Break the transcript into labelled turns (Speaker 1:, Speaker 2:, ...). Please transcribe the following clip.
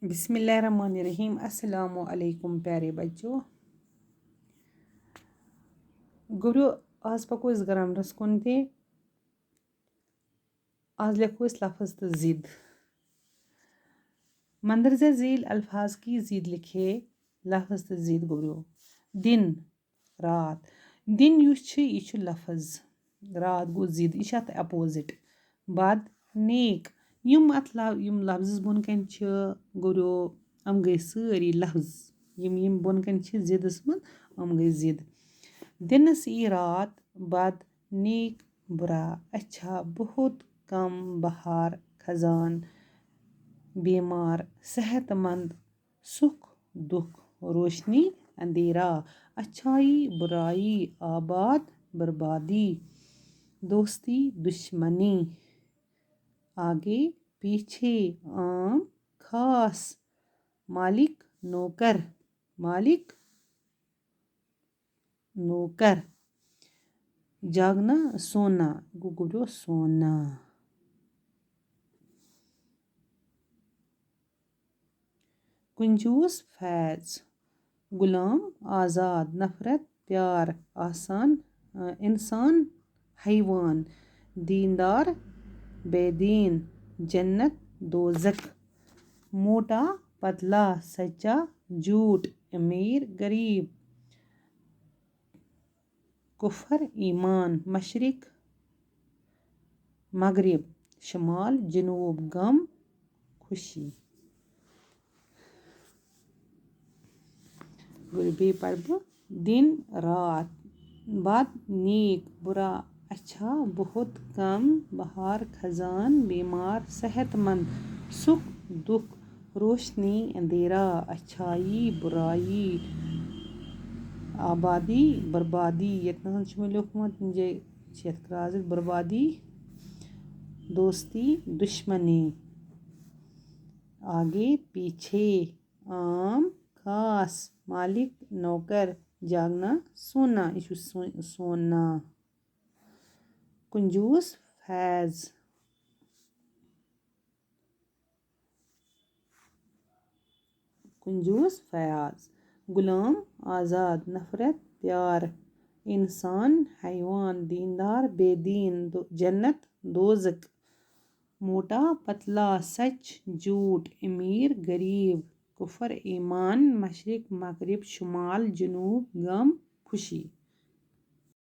Speaker 1: बिस्मिल्लाहिर्रहमानिर्रहीम। अस्सलामु अलैकुम प्यारे बच्चों। गुरु आज पको अस ग्रामरस कुन ते आज लिखो इस लफ्ज़ तो ज़िद। मंदरजा झील अल्फाज की ज़िद लिखे लफ्ज़ तो ज़िद गुरु। दिन रात दिन यह लफ्ज़ रात गो ज़िद यह अत अपोजिट। बद नेक यम लफ्ज़ बोन कन गुरु हम गई सारी लफ्ज़ यम बोन कन ज़िदस मज हम गई ज़िद। दिनस ई रात बद नेक बुरा अच्छा बहुत कम बहार खजान बीमार सेहतमंद सुख दुख रोशनी अंधेरा अच्छाई बुराई आबाद बर्बादी दोस्ती दुश्मनी आगे पीछे आम खास मालिक नौकर जागना सोना गुगुरो सोना। कुंजूस फैज गुलाम आज़ाद नफरत प्यार आसान इंसान हैवान दीनदार बेदीन जन्नत दोज़ख मोटा पतला सच्चा झूठ अमीर गरीब कुफर ईमान मशरिक मगरिब शुमाल जनूब गम खुशी। गुरबी पढ़ दिन रात बद नेक बुरा अच्छा बहुत कम बहार खजान बीमार सेहतमंद सुख दुख रोशनी अंधेरा अच्छाई बुराई आबादी बर्बादी यतन लिखुत बर्बादी दोस्ती दुश्मनी आगे पीछे आम खास मालिक नौकर जागना सोना यह सोना। कुंजूस फैज कुंजूस फयाज गुलाम आज़ाद नफरत प्यार इंसान हैवान दीनदार बेदीन जन्नत दोज़ख मोटा पतला सच झूठ अमीर गरीब कुफर ईमान मशरिक मगरिब शुमाल जनूब गम खुशी।